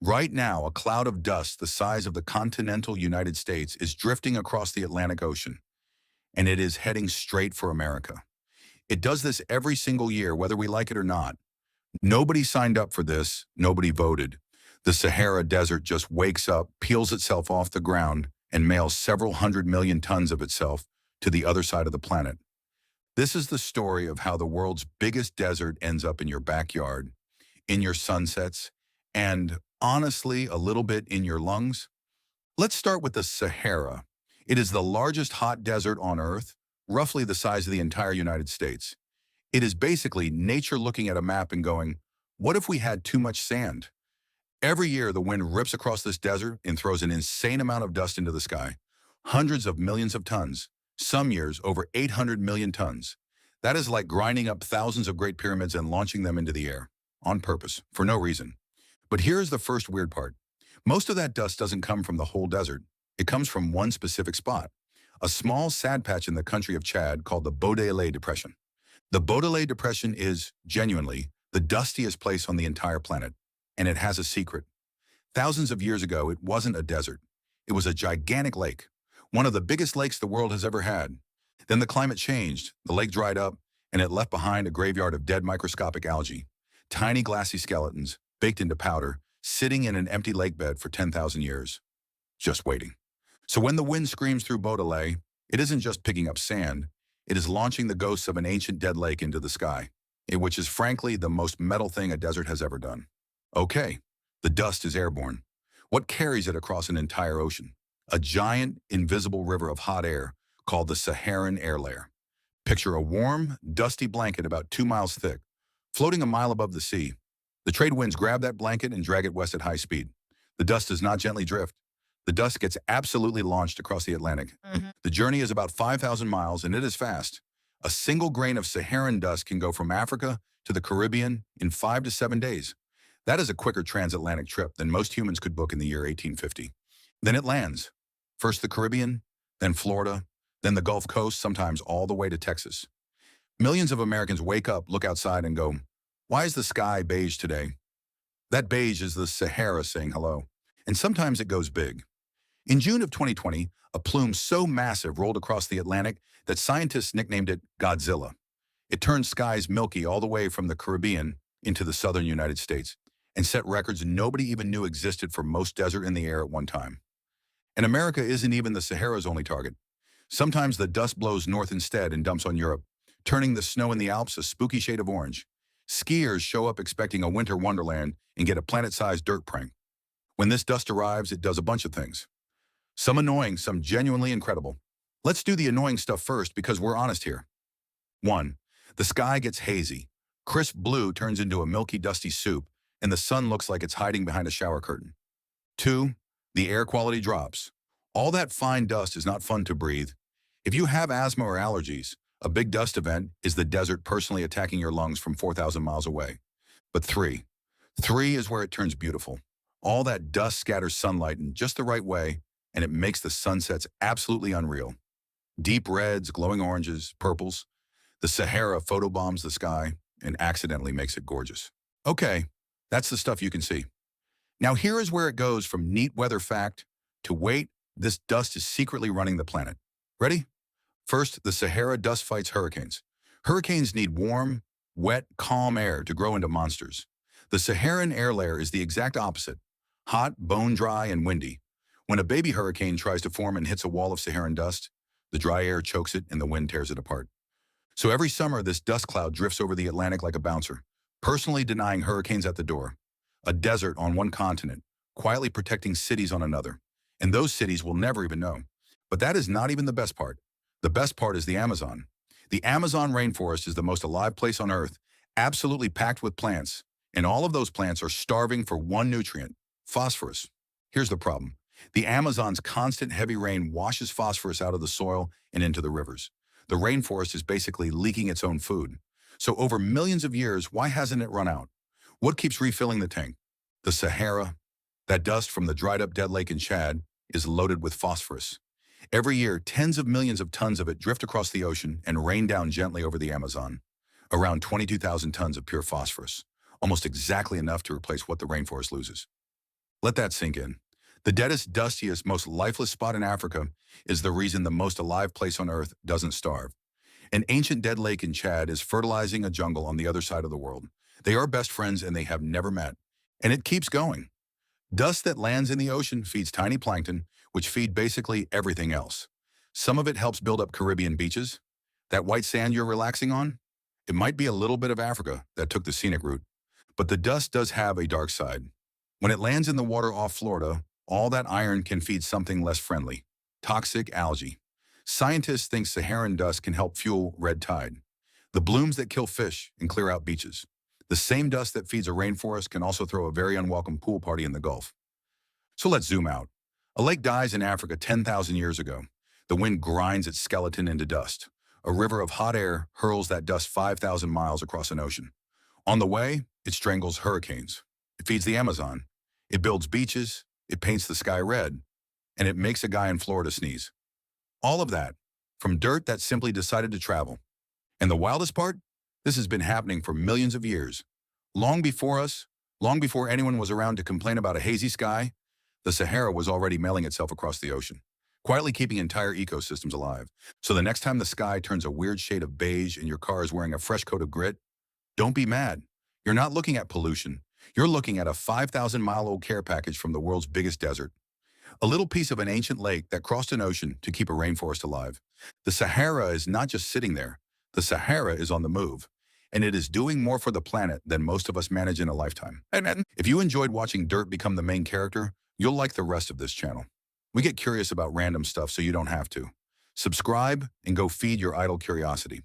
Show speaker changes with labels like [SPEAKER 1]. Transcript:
[SPEAKER 1] Right now, a cloud of dust the size of the continental United States is drifting across the Atlantic Ocean, and it is heading straight for America. It does this every single year, whether we like it or not. Nobody signed up for this. Nobody voted. The Sahara Desert just wakes up, peels itself off the ground, and mails several 100 million tons of itself to the other side of the planet. This is the story of how the world's biggest desert ends up in your backyard, in your sunsets, and honestly, a little bit in your lungs. Let's start with the Sahara. It is the largest hot desert on Earth, roughly the size of the entire United States. It is basically nature looking at a map and going, what if we had too much sand? Every year, the wind rips across this desert and throws an insane amount of dust into the sky. Hundreds of millions of tons. Some years, over 800 million tons. That is like grinding up thousands of Great Pyramids and launching them into the air. On purpose, for no reason. But here's the first weird part. Most of that dust doesn't come from the whole desert. It comes from one specific spot. A small sand patch in the country of Chad called the Baudelaire Depression. The Baudelaire Depression is, genuinely, the dustiest place on the entire planet. And it has a secret. Thousands of years ago, it wasn't a desert. It was a gigantic lake, one of the biggest lakes the world has ever had. Then the climate changed, the lake dried up, and it left behind a graveyard of dead microscopic algae, tiny glassy skeletons, baked into powder, sitting in an empty lake bed for 10,000 years, just waiting. So when the wind screams through Baudelaire, it isn't just picking up sand, it is launching the ghosts of an ancient dead lake into the sky, which is frankly the most metal thing a desert has ever done. Okay, the dust is airborne. What carries it across an entire ocean? A giant, invisible river of hot air called the Saharan air layer. Picture a warm, dusty blanket about 2 miles thick, floating a mile above the sea. The trade winds grab that blanket and drag it west at high speed. The dust does not gently drift. The dust gets absolutely launched across the Atlantic. The journey is about 5,000 miles, and it is fast. A single grain of Saharan dust can go from Africa to the Caribbean in 5 to 7 days. That is a quicker transatlantic trip than most humans could book in the year 1850. Then it lands. First the Caribbean, then Florida, then the Gulf Coast, sometimes all the way to Texas. Millions of Americans wake up, look outside, and go, why is the sky beige today? That beige is the Sahara saying hello. And sometimes it goes big. In June of 2020, a plume so massive rolled across the Atlantic that scientists nicknamed it Godzilla. It turned skies milky all the way from the Caribbean into the southern United States, and set records nobody even knew existed for most desert in the air at one time. And America isn't even the Sahara's only target. Sometimes the dust blows north instead and dumps on Europe, turning the snow in the Alps a spooky shade of orange. Skiers show up expecting a winter wonderland and get a planet-sized dirt prank. When this dust arrives, it does a bunch of things. Some annoying, some genuinely incredible. Let's do the annoying stuff first because we're honest here. 1. The sky gets hazy. Crisp blue turns into a milky, dusty soup, and the sun looks like it's hiding behind a shower curtain. 2. The air quality drops. All that fine dust is not fun to breathe. If you have asthma or allergies, a big dust event is the desert personally attacking your lungs from 4,000 miles away. But 3. 3 is where it turns beautiful. All that dust scatters sunlight in just the right way, and it makes the sunsets absolutely unreal. Deep reds, glowing oranges, purples. The Sahara photobombs the sky and accidentally makes it gorgeous. Okay, that's the stuff you can see. Now here is where it goes from neat weather fact to wait, this dust is secretly running the planet. Ready? First, the Sahara dust fights hurricanes. Hurricanes need warm, wet, calm air to grow into monsters. The Saharan air layer is the exact opposite. Hot, bone-dry, and windy. When a baby hurricane tries to form and hits a wall of Saharan dust, the dry air chokes it and the wind tears it apart. So every summer, this dust cloud drifts over the Atlantic like a bouncer, personally denying hurricanes at the door. A desert on one continent, quietly protecting cities on another. And those cities will never even know. But that is not even the best part. The best part is the Amazon. The Amazon rainforest is the most alive place on Earth, absolutely packed with plants. And all of those plants are starving for one nutrient, phosphorus. Here's the problem. The Amazon's constant heavy rain washes phosphorus out of the soil and into the rivers. The rainforest is basically leaking its own food. So over millions of years, why hasn't it run out? What keeps refilling the tank? The Sahara. That dust from the dried up dead lake in Chad is loaded with phosphorus. Every year, tens of millions of tons of it drift across the ocean and rain down gently over the Amazon. Around 22,000 tons of pure phosphorus, almost exactly enough to replace what the rainforest loses. Let that sink in. The deadest, dustiest, most lifeless spot in Africa is the reason the most alive place on Earth doesn't starve. An ancient dead lake in Chad is fertilizing a jungle on the other side of the world. They are best friends and they have never met. And it keeps going. Dust that lands in the ocean feeds tiny plankton, which feed basically everything else. Some of it helps build up Caribbean beaches. That white sand you're relaxing on? It might be a little bit of Africa that took the scenic route. But the dust does have a dark side. When it lands in the water off Florida, all that iron can feed something less friendly, toxic algae. Scientists think Saharan dust can help fuel red tide, the blooms that kill fish and clear out beaches. The same dust that feeds a rainforest can also throw a very unwelcome pool party in the Gulf. So let's zoom out. A lake dies in Africa 10,000 years ago. The wind grinds its skeleton into dust. A river of hot air hurls that dust 5,000 miles across an ocean. On the way, it strangles hurricanes. It feeds the Amazon. It builds beaches. It paints the sky red. And it makes a guy in Florida sneeze. All of that from dirt that simply decided to travel. And the wildest part? This has been happening for millions of years. Long before us, long before anyone was around to complain about a hazy sky, the Sahara was already mailing itself across the ocean, quietly keeping entire ecosystems alive. So the next time the sky turns a weird shade of beige and your car is wearing a fresh coat of grit, don't be mad. You're not looking at pollution. You're looking at a 5,000-mile-old care package from the world's biggest desert. A little piece of an ancient lake that crossed an ocean to keep a rainforest alive. The Sahara is not just sitting there. The Sahara is on the move. And it is doing more for the planet than most of us manage in a lifetime. Amen. If you enjoyed watching dirt become the main character, you'll like the rest of this channel. We get curious about random stuff so you don't have to. Subscribe and go feed your idle curiosity.